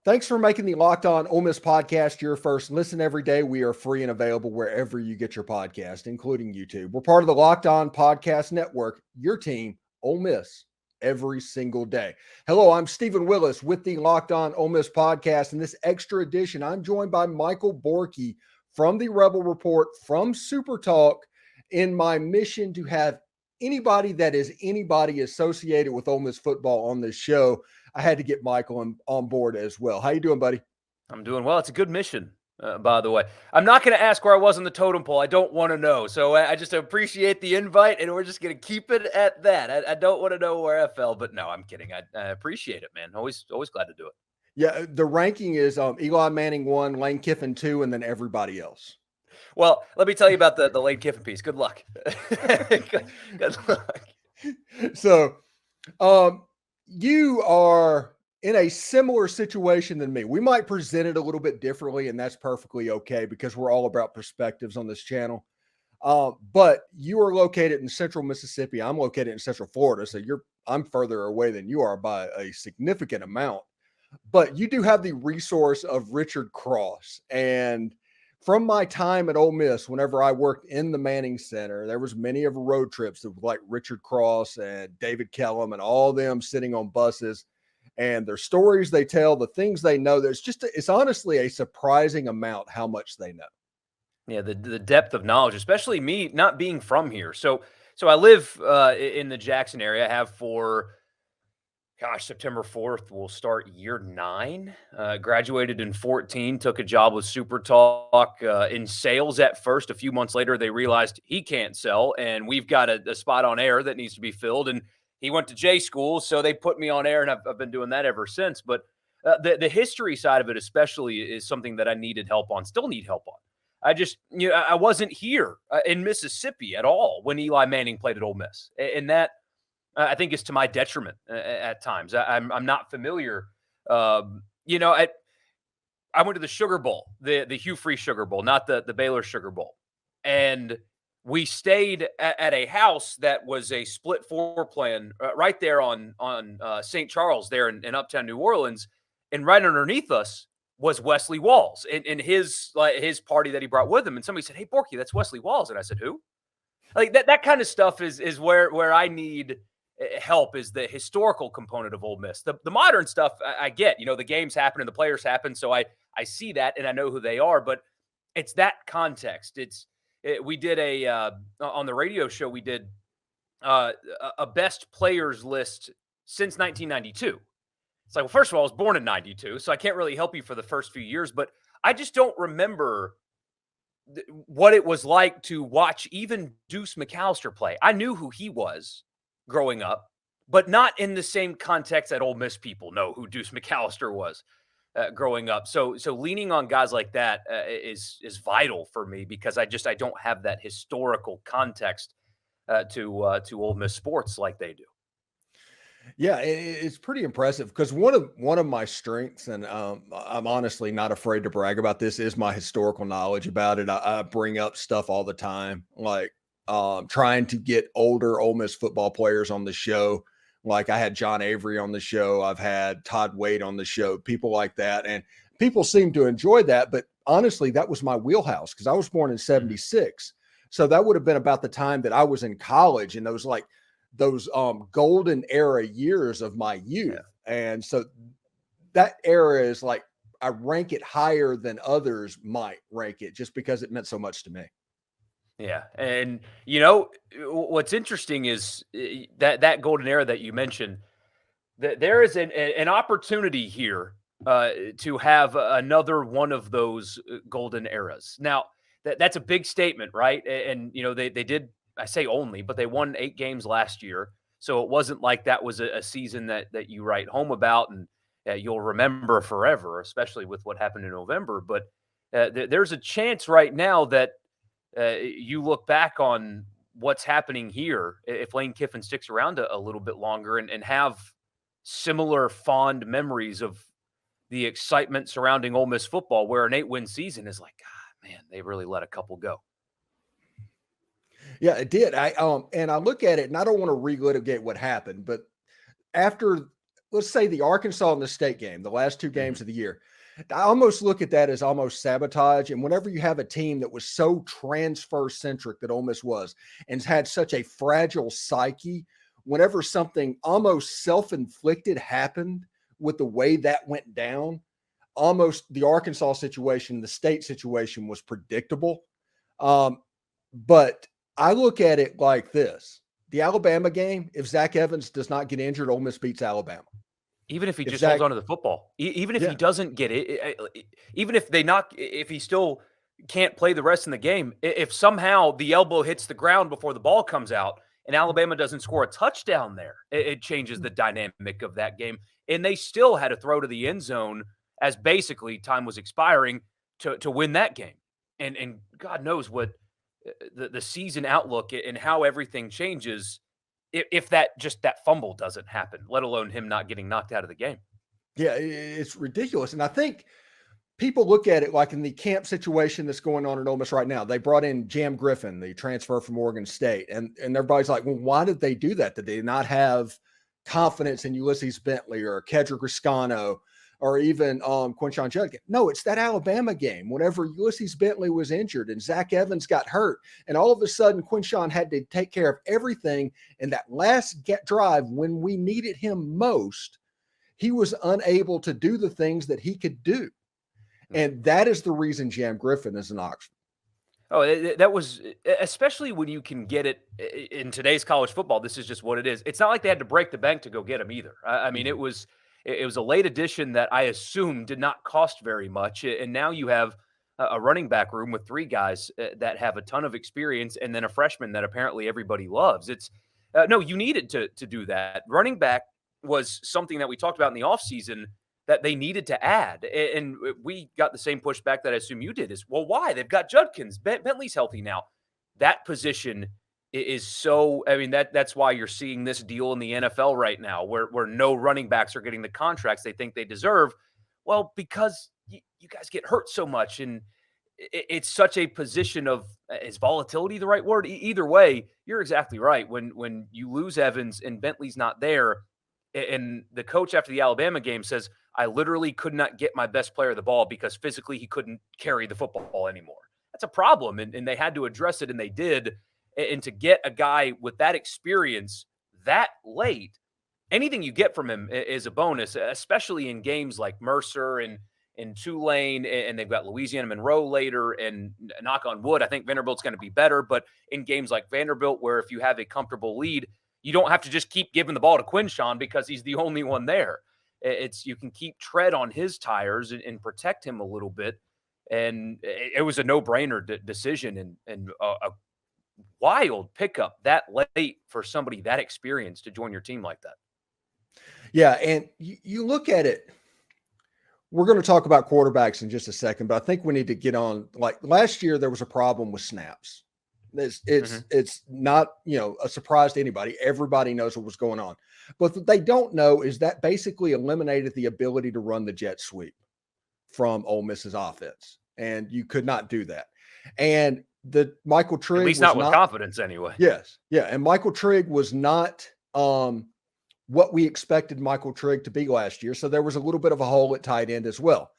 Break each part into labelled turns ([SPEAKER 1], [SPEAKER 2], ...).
[SPEAKER 1] Thanks for making the Locked On Ole Miss podcast your first listen every day. We are free and available wherever you get your podcast, including YouTube. We're part of the Locked On Podcast Network, your team, Ole Miss, every single day. Hello, I'm Stephen Willis with the Locked On Ole Miss podcast. In this extra edition, I'm joined by Michael Borkey from the Rebel Report from Supertalk in my mission to have anybody that is anybody associated with Ole Miss football on this show. I had to get Michael on board as well. How you doing, buddy?
[SPEAKER 2] I'm doing well. It's a good mission, by the way. I'm not going to ask where I was on the totem pole. I don't want to know. So I just appreciate the invite, and we're just going to keep it at that. I don't want to know where I fell, but no, I'm kidding. I appreciate it, man. Always glad to do it.
[SPEAKER 1] Yeah, the ranking is Eli Manning 1, Lane Kiffin 2, and then everybody else.
[SPEAKER 2] Well, let me tell you about the Lane Kiffin piece. Good luck. Good luck.
[SPEAKER 1] So, you are in a similar situation than me. We might present it a little bit differently, and that's perfectly okay because we're all about perspectives on this channel. But you are located in Central Mississippi. I'm located in Central Florida, so I'm further away than you are by a significant amount. But you do have the resource of Richard Cross. And from my time at Ole Miss, whenever I worked in the Manning Center, there was many of road trips of like Richard Cross and David Kellum and all them sitting on buses, and their stories they tell, the things they know. It's honestly a surprising amount how much they know.
[SPEAKER 2] Yeah, the depth of knowledge, especially me not being from here. So I live in the Jackson area. I have for September 4th, we'll start year 9. Graduated in 14, took a job with Supertalk in sales at first. A few months later, they realized he can't sell, and we've got a spot on air that needs to be filled. And he went to J school, so they put me on air, and I've been doing that ever since. But the history side of it especially is something that I needed help on, still need help on. I wasn't here in Mississippi at all when Eli Manning played at Ole Miss, and that I think is to my detriment at times. I'm not familiar. I went to the Sugar Bowl, the Hugh Free Sugar Bowl, not the Baylor Sugar Bowl. And we stayed at a house that was a split floor plan right there on St. Charles there in uptown New Orleans. And right underneath us was Wesley Walls and his party that he brought with him. And somebody said, "Hey, Borkey, that's Wesley Walls." And I said, "Who?" Like that kind of stuff is where I need help, is the historical component of Ole Miss. The modern stuff I get, the games happen and the players happen. So I see that and I know who they are, but it's that context. We did on the radio show, we did a best players list since 1992. It's like, well, first of all, I was born in 92, so I can't really help you for the first few years, but I just don't remember what it was like to watch even Deuce McAllister play. I knew who he was growing up, but not in the same context that Ole Miss people know who Deuce McAllister was growing up. So leaning on guys like that is vital for me, because I don't have that historical context to Ole Miss sports like they do.
[SPEAKER 1] Yeah, it's pretty impressive because one of my strengths, and I'm honestly not afraid to brag about this, is my historical knowledge about it. I bring up stuff all the time, like trying to get older Ole Miss football players on the show. Like I had John Avery on the show. I've had Todd Wade on the show, people like that. And people seem to enjoy that. But honestly, that was my wheelhouse because I was born in 76. So that would have been about the time that I was in college, and those golden era years of my youth. Yeah. And so that era is like, I rank it higher than others might rank it just because it meant so much to me.
[SPEAKER 2] Yeah. And what's interesting is that golden era that you mentioned, that there is an opportunity here to have another one of those golden eras. Now that's a big statement, right? And they did, I say only, but they won 8 games last year. So it wasn't like that was a season that you write home about and you'll remember forever, especially with what happened in November. But there's a chance right now that you look back on what's happening here if Lane Kiffin sticks around a little bit longer and have similar fond memories of the excitement surrounding Ole Miss football, where an 8-win season is like, God, man, they really let a couple go.
[SPEAKER 1] Yeah, it did. And I look at it, and I don't want to relitigate what happened, but after let's say the Arkansas and the State game, the last two games
[SPEAKER 2] Mhm.
[SPEAKER 1] of the year, I almost look at that as almost sabotage. And whenever you have a team that was so transfer centric that Ole Miss was and had such a fragile psyche, whenever something almost self inflicted happened with the way that went down, almost the Arkansas situation, the State situation was predictable. Um, but I look at it like this: the Alabama game, if Zach Evans does not get injured, Ole Miss beats Alabama.
[SPEAKER 2] Even if he
[SPEAKER 1] If
[SPEAKER 2] just holds
[SPEAKER 1] Zach,
[SPEAKER 2] on to the football, even if he
[SPEAKER 1] yeah,
[SPEAKER 2] doesn't get it, even if they knock, if he still can't play the rest in the game, if somehow the elbow hits the ground before the ball comes out and Alabama doesn't score a touchdown there, it changes the dynamic of that game. And they still had to throw to the end zone as basically time was expiring to win that game. And God knows what the season outlook and how everything changes if that fumble doesn't happen, let alone him not getting knocked out of the game.
[SPEAKER 1] yeah, it's ridiculous. And I think people look at it like in the camp situation that's going on at Ole Miss right now. They brought in Jam Griffin, the transfer from Oregon State, and everybody's like, well, why did they do that? Did they not have confidence in Ulysses Bentley or Kedrick Riscano or even Quinshon Judkins? No, it's that Alabama game. Whenever Ulysses Bentley was injured and Zach Evans got hurt, and all of a sudden Quinshon had to take care of everything in that last drive when we needed him most, he was unable to do the things that he could do. And that is the reason Jam Griffin is an Oxford.
[SPEAKER 2] Oh, that was especially when you can get it in today's college football. This is just what it is. It's not like they had to break the bank to go get him either. I mean, it was a late addition that I assume did not cost very much, and now you have a running back room with three guys that have a ton of experience, and then a freshman that apparently everybody loves. It's no, you needed to do that. Running back was something that we talked about in the offseason that they needed to add. And we got the same pushback that I assume you did is, well, why? They've got Judkins. Bentley's healthy now. That position is so, I mean, that's why you're seeing this deal in the NFL right now where no running backs are getting the contracts they think they deserve. Well, because you guys get hurt so much. And it's such a position of, is volatility the right word? Either way, you're exactly right. When you lose Evans and Bentley's not there, and the coach after the Alabama game says, I literally could not get my best player the ball because physically he couldn't carry the football anymore. That's a problem. And they had to address it, and they did. And to get a guy with that experience that late, anything you get from him is a bonus, especially in games like Mercer and Tulane, and they've got Louisiana Monroe later. And knock on wood, I think Vanderbilt's going to be better. But in games like Vanderbilt, where if you have a comfortable lead, you don't have to just keep giving the ball to Quinshon because he's the only one there. It's you can keep tread on his tires and protect him a little bit. And it was a no-brainer decision and a wild pickup that late for somebody that experienced to join your team like that.
[SPEAKER 1] Yeah, and you look at it. We're going to talk about quarterbacks in just a second, but I think we need to get on. Like last year, there was a problem with snaps. It's not, a surprise to anybody. Everybody knows what was going on. But what they don't know is that basically eliminated the ability to run the jet sweep from Ole Miss's offense. And you could not do that. And the Michael Trigg,
[SPEAKER 2] at least not with confidence anyway.
[SPEAKER 1] Yes. Yeah. And Michael Trigg was not what we expected Michael Trigg to be last year. So there was a little bit of a hole at tight end as well.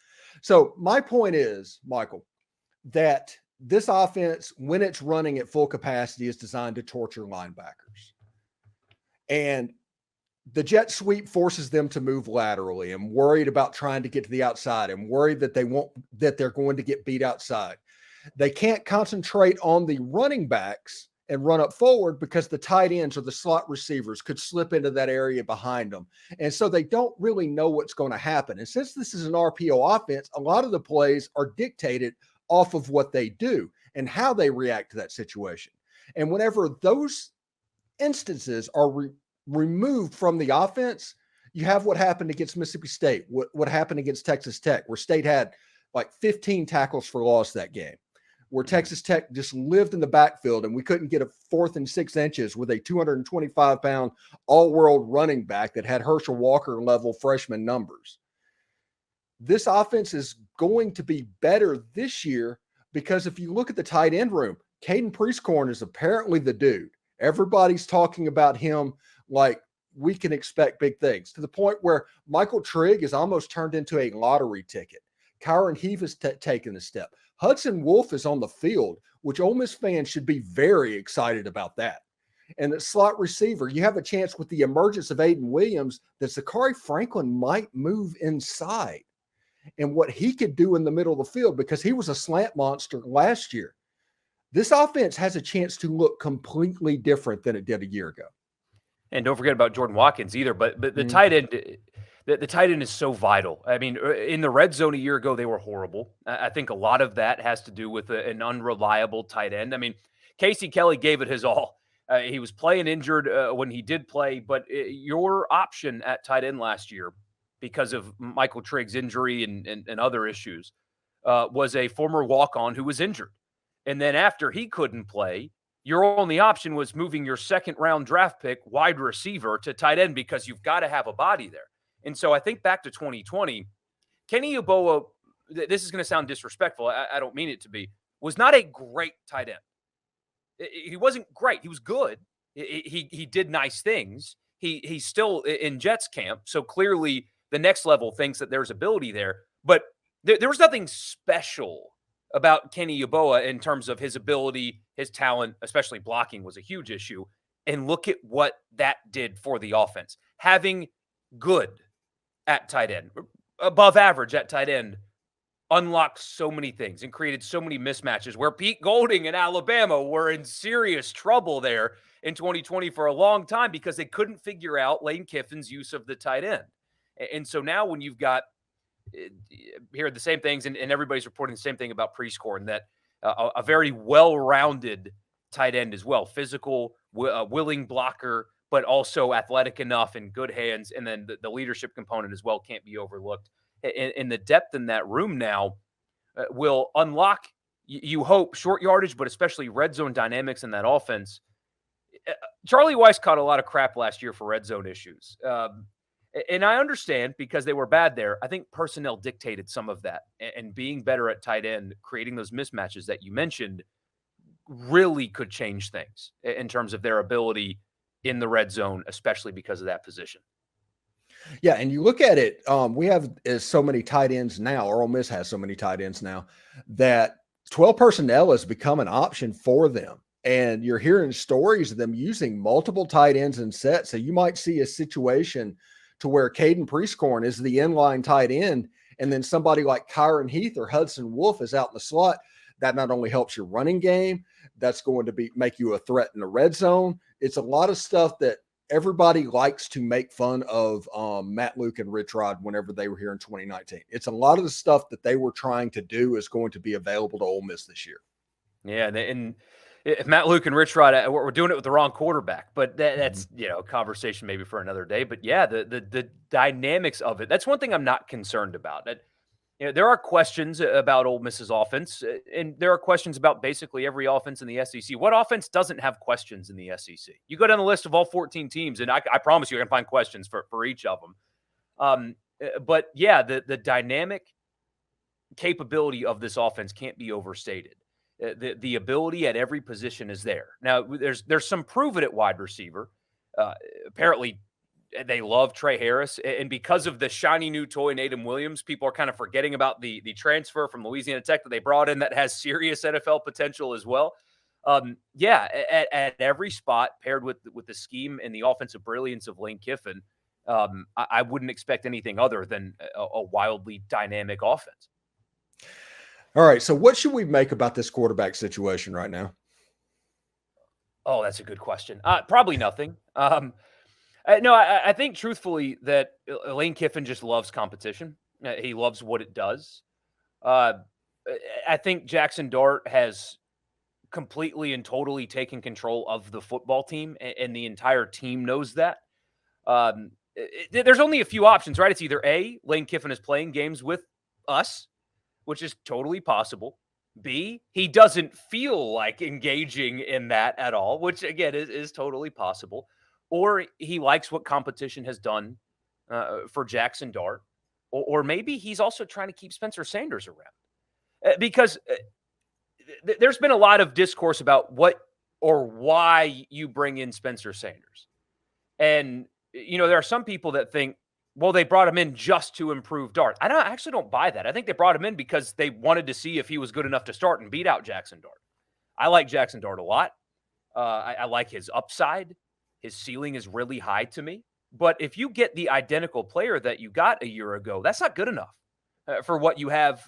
[SPEAKER 1] So my point is, Michael, that this offense, when it's running at full capacity, is designed to torture linebackers. And the jet sweep forces them to move laterally and worried about trying to get to the outside and worried that they're going to get beat outside. They can't concentrate on the running backs and run up forward because the tight ends or the slot receivers could slip into that area behind them. And so they don't really know what's going to happen. And since this is an RPO offense, a lot of the plays are dictated off of what they do and how they react to that situation. And whenever those instances are removed from the offense, you have what happened against Mississippi State, what happened against Texas Tech, where State had like 15 tackles for loss that game, where Texas Tech just lived in the backfield and we couldn't get a 4th and 6 inches with a 225-pound all-world running back that had Herschel Walker level freshman numbers. This offense is going to be better this year because if you look at the tight end room, Caden Priestcorn is apparently the dude. Everybody's talking about him like we can expect big things, to the point where Michael Trigg is almost turned into a lottery ticket. Kyron Heath has taken a step. Hudson Wolf is on the field, which Ole Miss fans should be very excited about that. And at slot receiver, you have a chance with the emergence of Aiden Williams that Zachary Franklin might move inside, and what he could do in the middle of the field, because he was a slant monster last year. This offense has a chance to look completely different than it did a year ago.
[SPEAKER 2] And don't forget about Jordan Watkins either. But the tight end, the tight end is so vital. I mean, in the red zone a year ago, they were horrible. I think a lot of that has to do with an unreliable tight end. I mean, Casey Kelly gave it his all. He was playing injured when he did play, but your option at tight end last year, because of Michael Trigg's injury and other issues, was a former walk-on who was injured. And then after he couldn't play, your only option was moving your second-round draft pick wide receiver to tight end, because you've got to have a body there. And so I think back to 2020, Kenny Yeboah, this is going to sound disrespectful, I don't mean it to be, was not a great tight end. He wasn't great. He was good. He did nice things. He's still in Jets camp, so clearly the next level thinks that there's ability there. But there was nothing special about Kenny Yeboah in terms of his ability, his talent, especially blocking was a huge issue. And look at what that did for the offense. Having good at tight end, above average at tight end, unlocked so many things and created so many mismatches where Pete Golding and Alabama were in serious trouble there in 2020 for a long time because they couldn't figure out Lane Kiffin's use of the tight end. And so now when you've got hear the same things, and everybody's reporting the same thing about Prescorn, that a very well-rounded tight end as well, physical, willing blocker, but also athletic enough and good hands. And then the leadership component as well can't be overlooked. And the depth in that room now will unlock, you hope, short yardage, but especially red zone dynamics in that offense. Charlie Weiss caught a lot of crap last year for red zone issues. And I understand, because they were bad there. I think personnel dictated some of that, and being better at tight end, creating those mismatches that you mentioned, really could change things in terms of their ability in the red zone, especially because of that position.
[SPEAKER 1] Yeah, and you look at it, we have so many tight ends now, or Ole Miss has so many tight ends now, that 12 personnel has become an option for them. And you're hearing stories of them using multiple tight ends in sets. So you might see a situation to where Caden Prescorn is the inline tight end, and then somebody like Kyron Heath or Hudson Wolf is out in the slot. That not only helps your running game, that's going to make you a threat in the red zone. It's a lot of stuff that everybody likes to make fun of Matt Luke and Rich Rod whenever they were here in 2019. It's a lot of the stuff that they were trying to do is going to be available to Ole Miss this year.
[SPEAKER 2] Yeah, and if Matt Luke and Rich Rod, we're doing it with the wrong quarterback, but that's a conversation maybe for another day. But yeah, the dynamics of it, that's one thing I'm not concerned about. There are questions about Ole Miss's offense, and there are questions about basically every offense in the SEC. What offense doesn't have questions in the SEC? You go down the list of all 14 teams, and I promise you I can find questions for each of them. But yeah, the dynamic capability of this offense can't be overstated. The ability at every position is there. Now, there's some proven at wide receiver. Apparently, they love Trey Harris. And because of the shiny new toy, Naden Williams, people are kind of forgetting about the transfer from Louisiana Tech that they brought in that has serious NFL potential as well. At every spot, paired with the scheme and the offensive brilliance of Lane Kiffin, I wouldn't expect anything other than a wildly dynamic offense.
[SPEAKER 1] All right, so what should we make about this quarterback situation right now?
[SPEAKER 2] Oh, that's a good question. Probably nothing. No, I think truthfully that Lane Kiffin just loves competition. He loves what it does. I think Jackson Dart has completely and totally taken control of the football team, and the entire team knows that. There's only a few options, right? It's either A, Lane Kiffin is playing games with us, which is totally possible. B, he doesn't feel like engaging in that at all, which again is totally possible. Or he likes what competition has done for Jackson Dart. Or maybe he's also trying to keep Spencer Sanders around. Because there's been a lot of discourse about what or why you bring in Spencer Sanders. And there are some people that think, well, they brought him in just to improve Dart. I actually don't buy that. I think they brought him in because they wanted to see if he was good enough to start and beat out Jackson Dart. I like Jackson Dart a lot. I like his upside. His ceiling is really high to me. But if you get the identical player that you got a year ago, that's not good enough for what you have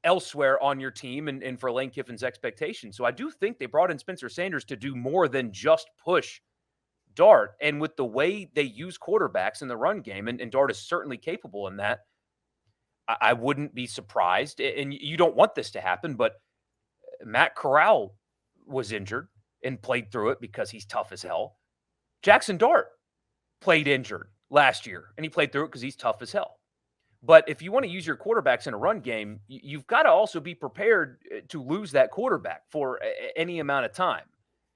[SPEAKER 2] elsewhere on your team and for Lane Kiffin's expectations. So I do think they brought in Spencer Sanders to do more than just push Dart. And with the way they use quarterbacks in the run game, and Dart is certainly capable in that, I wouldn't be surprised. And you don't want this to happen, but Matt Corral was injured and played through it because he's tough as hell. Jackson Dart played injured last year, and he played through it because he's tough as hell. But if you want to use your quarterbacks in a run game, you've got to also be prepared to lose that quarterback for any amount of time.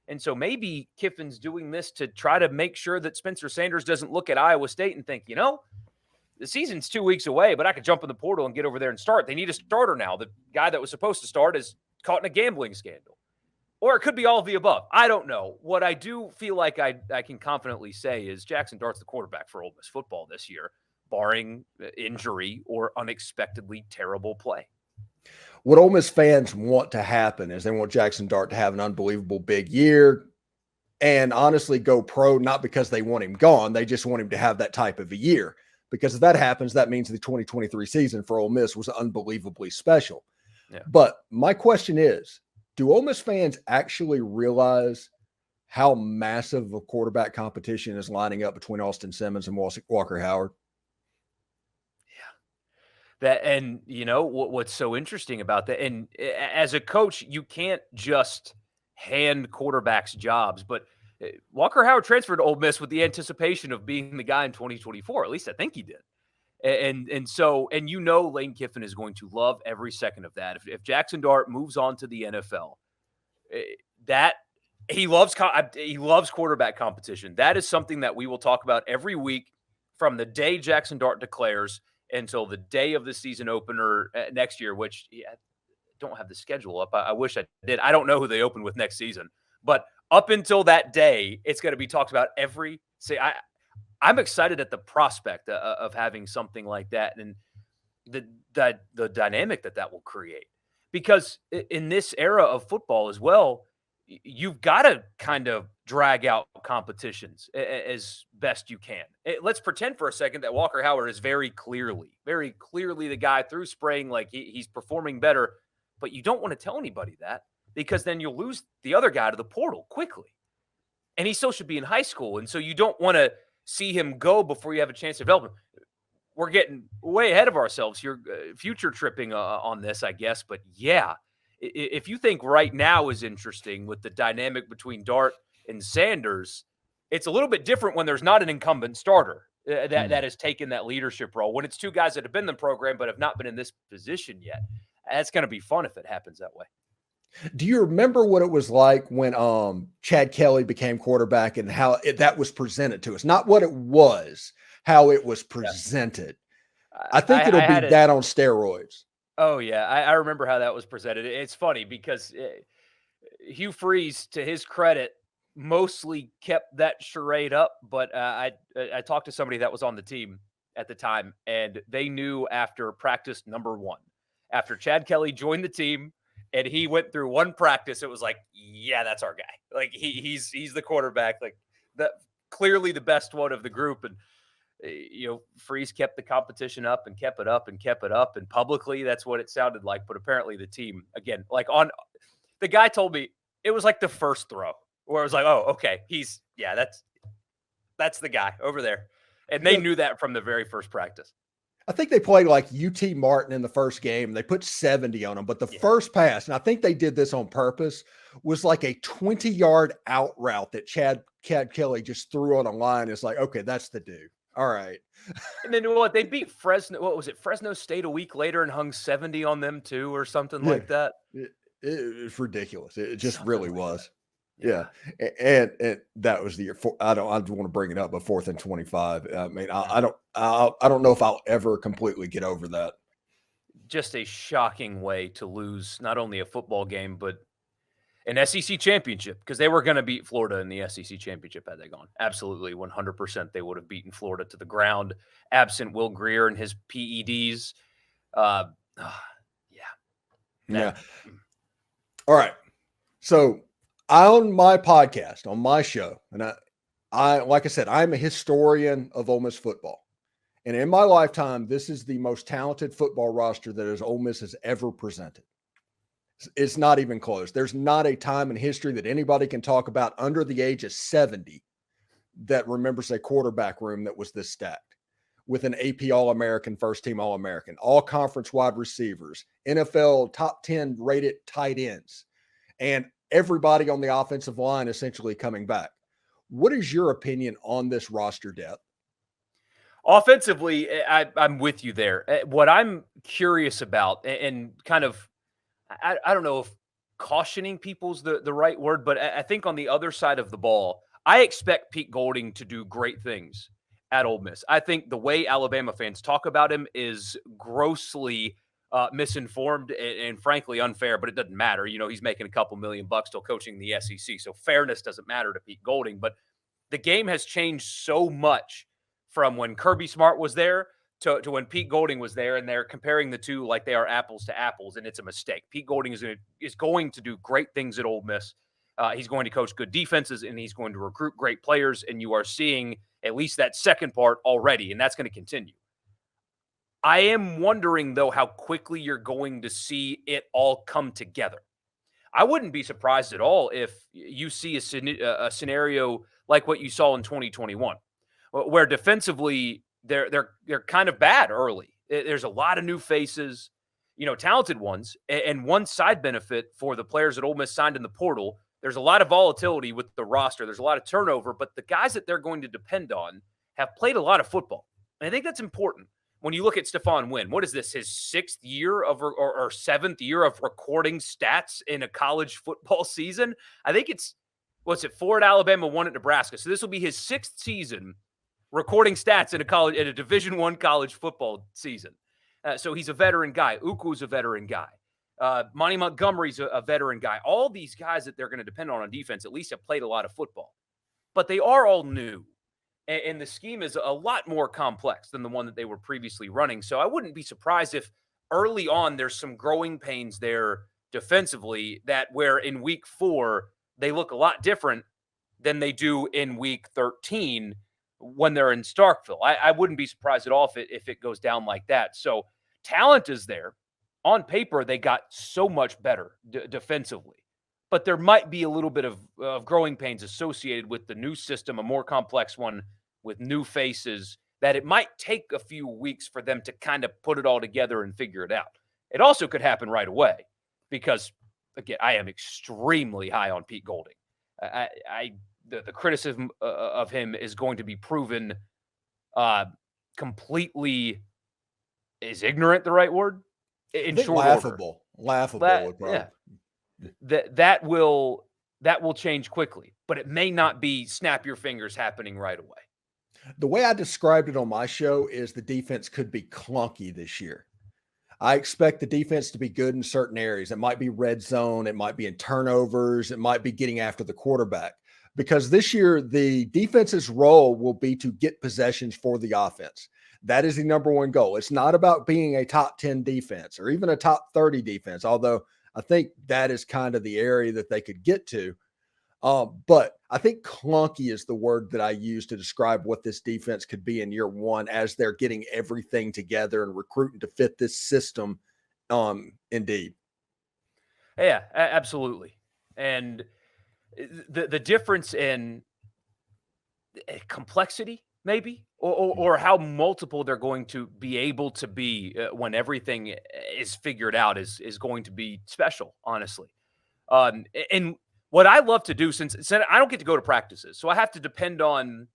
[SPEAKER 2] And so maybe Kiffin's doing this to try to make sure that Spencer Sanders doesn't look at Iowa State and think, the season's 2 weeks away, but I could jump in the portal and get over there and start. They need a starter now. The guy that was supposed to start is caught in a gambling scandal. Or it could be all of the above. I don't know. What I do feel like I can confidently say is Jackson Dart's the quarterback for Ole Miss football this year, barring injury or unexpectedly terrible play.
[SPEAKER 1] What Ole Miss fans want to happen is they want Jackson Dart to have an unbelievable big year and honestly go pro, not because they want him gone. They just want him to have that type of a year. Because if that happens, that means the 2023 season for Ole Miss was unbelievably special. Yeah. But my question is, do Ole Miss fans actually realize how massive a quarterback competition is lining up between Austin Simmons and Walker Howard?
[SPEAKER 2] And what's so interesting about that, and as a coach, you can't just hand quarterbacks jobs, but Walker Howard transferred to Ole Miss with the anticipation of being the guy in 2024. At least I think he did. And so Lane Kiffin is going to love every second of that. If Jackson Dart moves on to the NFL, that he loves quarterback competition. That is something that we will talk about every week from the day Jackson Dart declares until the day of the season opener next year, which I don't have the schedule up. I wish I did. I don't know who they open with next season, but up until that day, it's going to be talked about I'm excited at the prospect of having something like that and the dynamic that will create. Because in this era of football as well, you've got to kind of drag out competitions as best you can. Let's pretend for a second that Walker Howard is very clearly the guy through spring, like he's performing better, but you don't want to tell anybody that because then you'll lose the other guy to the portal quickly. And he still should be in high school. And so you don't want to see him go before you have a chance to develop him. We're getting way ahead of ourselves here, future tripping on this, I guess. But yeah, if you think right now is interesting with the dynamic between Dart and Sanders, it's a little bit different when there's not an incumbent starter that has taken that leadership role. When it's two guys that have been in the program but have not been in this position yet, that's going to be fun if it happens that way.
[SPEAKER 1] Do you remember what it was like when Chad Kelly became quarterback and how that was presented to us? Not what it was, how it was presented. Yeah. I think it'll be that on steroids.
[SPEAKER 2] Oh, yeah. I remember how that was presented. It's funny because Hugh Freeze, to his credit, mostly kept that charade up. But I talked to somebody that was on the team at the time, and they knew after practice number 1, after Chad Kelly joined the team, and he went through one practice, it was like, yeah, that's our guy. Like he's the quarterback, like that, clearly the best one of the group. And Freeze kept the competition up and kept it up and kept it up. And publicly, that's what it sounded like. But apparently, the team again, the guy told me it was like the first throw where it was like, oh, okay, that's the guy over there, and they knew that from the very first practice.
[SPEAKER 1] I think they played like UT Martin in the first game. They put 70 on them, but the first pass, and I think they did this on purpose, was like a 20-yard out route that Chad Kelly just threw on a line. It's like, okay, that's the dude. All right.
[SPEAKER 2] And then they beat Fresno. What was it? Fresno State a week later and hung 70 on them too, or something like that.
[SPEAKER 1] It was ridiculous. It just really was. Yeah. And that was the year. I don't want to bring it up, but 4th and 25. I mean, I don't know if I'll ever completely get over that.
[SPEAKER 2] Just a shocking way to lose not only a football game, but An SEC championship, because they were going to beat Florida in the SEC championship had they gone. Absolutely, 100%. They would have beaten Florida to the ground, absent Will Grier and his PEDs. Yeah.
[SPEAKER 1] Yeah. All right. So on my podcast, on my show, and I like I said, I'm a historian of Ole Miss football. And in my lifetime, this is the most talented football roster that Ole Miss has ever presented. It's not even close. There's not a time in history that anybody can talk about under the age of 70 that remembers a quarterback room that was this stacked, with an AP All-American, first-team All-American, all-conference wide receivers, NFL top 10 rated tight ends, and everybody on the offensive line essentially coming back. What is your opinion on this roster depth?
[SPEAKER 2] Offensively, I'm with you there. What I'm curious about, and kind of, I don't know if cautioning people's the right word, but I think on the other side of the ball, I expect Pete Golding to do great things at Ole Miss. I think the way Alabama fans talk about him is grossly misinformed and frankly unfair, but it doesn't matter. You know, he's making a couple $1 million still coaching the SEC, so fairness doesn't matter to Pete Golding. But the game has changed so much from when Kirby Smart was there to when Pete Golding was there, and they're comparing the two like they are apples to apples, and it's a mistake. Pete Golding is going to do great things at Ole Miss. He's going to coach good defenses, and he's going to recruit great players, and you are seeing at least that second part already, and that's going to continue. I am wondering, though, how quickly you're going to see it all come together. I wouldn't be surprised at all if you see a scenario like what you saw in 2021, where defensively they're kind of bad early. There's a lot of new faces, talented ones, and one side benefit for the players that Ole Miss signed in the portal. There's a lot of volatility with the roster. There's a lot of turnover, but the guys that they're going to depend on have played a lot of football. And I think that's important. When you look at Stephon Wynn, what is this, his 6th year of or 7th year of recording stats in a college football season? I think it's, 4 at Alabama, 1 at Nebraska. So this will be his 6th season recording stats in a Division I college football season. So he's a veteran guy. Uku's a veteran guy. Monty Montgomery's a veteran guy. All these guys that they're going to depend on defense at least have played a lot of football. But they are all new. And the scheme is a lot more complex than the one that they were previously running. So I wouldn't be surprised if early on there's some growing pains there defensively, that where in week 4 they look a lot different than they do in week 13 when they're in Starkville. I wouldn't be surprised at all if it goes down like that. So talent is there. On paper, they got so much better defensively. But there might be a little bit of growing pains associated with the new system, a more complex one with new faces, that it might take a few weeks for them to kind of put it all together and figure it out. It also could happen right away because, again, I am extremely high on Pete Golding. The criticism of him is going to be proven completely, is ignorant the right word? In short
[SPEAKER 1] laughable.
[SPEAKER 2] Order.
[SPEAKER 1] Laughable.
[SPEAKER 2] Yeah. That will change quickly, but it may not be snap your fingers happening right away.
[SPEAKER 1] The way I described it on my show is the defense could be clunky this year. I expect the defense to be good in certain areas. It might be red zone. It might be in turnovers. It might be getting after the quarterback, because this year the defense's role will be to get possessions for the offense. That is the number one goal. It's not about being a top 10 defense or even a top 30 defense, although I think that is kind of the area that they could get to. But I think clunky is the word that I use to describe what this defense could be in year 1 as they're getting everything together and recruiting to fit this system. Indeed.
[SPEAKER 2] Yeah, absolutely. And the difference in complexity, maybe, or how multiple they're going to be able to be when everything is figured out is going to be special, honestly. And what I love to do, since I don't get to go to practices, so I have to depend on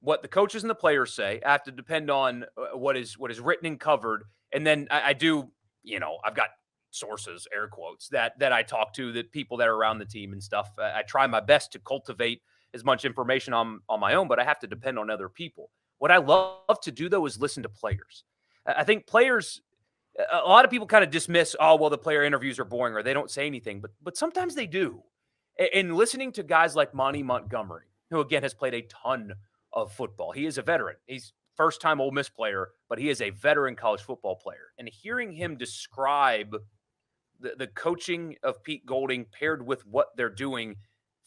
[SPEAKER 2] what the coaches and the players say. I have to depend on what is written and covered. And then I do, I've got sources, air quotes, that I talk to, that people that are around the team and stuff. I try my best to cultivate as much information on my own, but I have to depend on other people. What I love to do, though, is listen to players. I think players, a lot of people kind of dismiss, the player interviews are boring or they don't say anything, but sometimes they do. And listening to guys like Monty Montgomery, who again has played a ton of football. He is a veteran. He's first-time Ole Miss player, but he is a veteran college football player. And hearing him describe the coaching of Pete Golding paired with what they're doing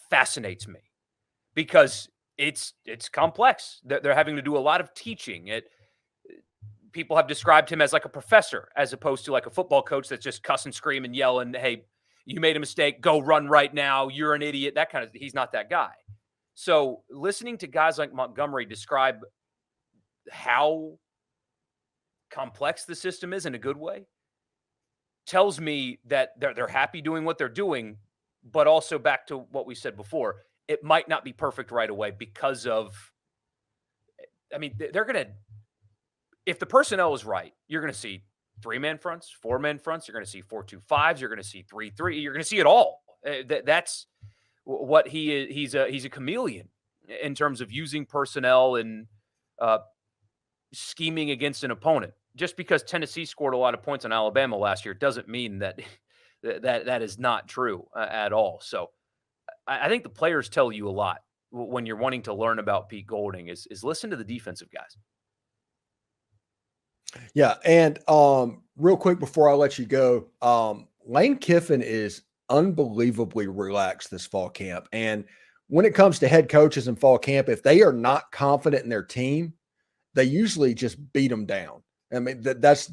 [SPEAKER 2] fascinates me because it's complex. They're having to do a lot of teaching. People have described him as like a professor as opposed to like a football coach that's just cuss and scream and yell and, hey, you made a mistake, go run right now, you're an idiot, that kind of, he's not that guy. So listening to guys like Montgomery describe how complex the system is in a good way tells me that they're happy doing what they're doing, but also back to what we said before, it might not be perfect right away because of, I mean, they're going to, if the personnel is right, you're going to see 3-man fronts, 4-man fronts, you're going to see 4-2-5s, you're going to see 3-3, you're going to see it all. That's what he is. He's a chameleon in terms of using personnel and scheming against an opponent. Just because Tennessee scored a lot of points on Alabama last year doesn't mean that that is not true at all. So I think the players tell you a lot when you're wanting to learn about Pete Golding is listen to the defensive guys.
[SPEAKER 1] Yeah, and real quick before I let you go, Lane Kiffin is unbelievably relaxed this fall camp. And when it comes to head coaches in fall camp, if they are not confident in their team, they usually just beat them down. I mean, that's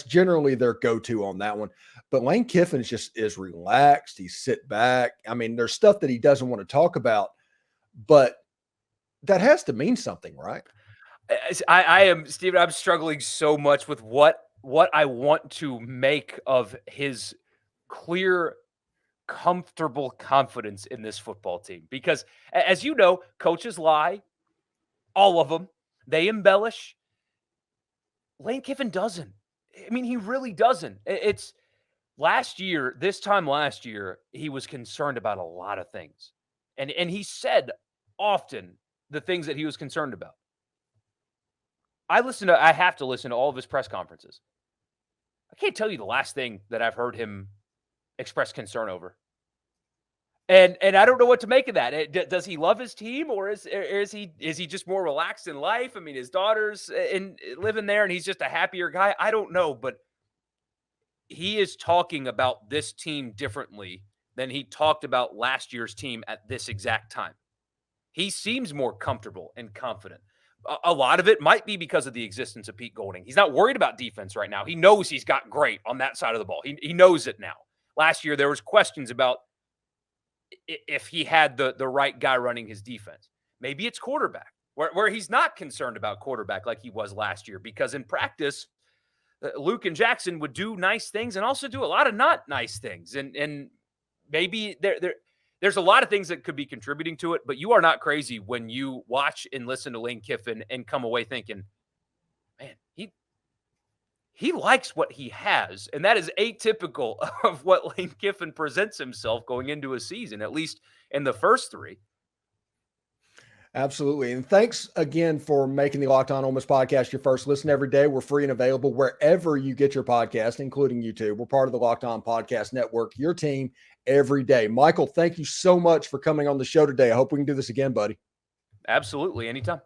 [SPEAKER 1] generally their go-to on that one. But Lane Kiffin is relaxed. He's sit back. I mean, there's stuff that he doesn't want to talk about, but that has to mean something, right?
[SPEAKER 2] I am, Steven, I'm struggling so much with what I want to make of his clear, comfortable confidence in this football team. Because as you know, coaches lie, all of them. They embellish. Lane Kiffin doesn't. I mean, he really doesn't. It's this time last year, he was concerned about a lot of things. And he said often the things that he was concerned about. I have to listen to all of his press conferences. I can't tell you the last thing that I've heard him express concern over. And I don't know what to make of that. Does he love his team, or is he just more relaxed in life? I mean, his daughter's living there, and he's just a happier guy. I don't know, but he is talking about this team differently than he talked about last year's team at this exact time. He seems more comfortable and confident. A lot of it might be because of the existence of Pete Golding. He's not worried about defense right now. He knows he's got great on that side of the ball. He knows it now. Last year, there was questions about if he had the right guy running his defense. Maybe it's quarterback, where he's not concerned about quarterback like he was last year, because in practice, Luke and Jackson would do nice things and also do a lot of not nice things. And maybe there's a lot of things that could be contributing to it, but you are not crazy when you watch and listen to Lane Kiffin and come away thinking, man, he likes what he has. And that is atypical of what Lane Kiffin presents himself going into a season, at least in the first three.
[SPEAKER 1] Absolutely. And thanks again for making the Locked On Ole Miss podcast your first listen every day. We're free and available wherever you get your podcast, including YouTube. We're part of the Locked On Podcast Network, your team every day. Michael, thank you so much for coming on the show today. I hope we can do this again, buddy.
[SPEAKER 2] Absolutely. Anytime.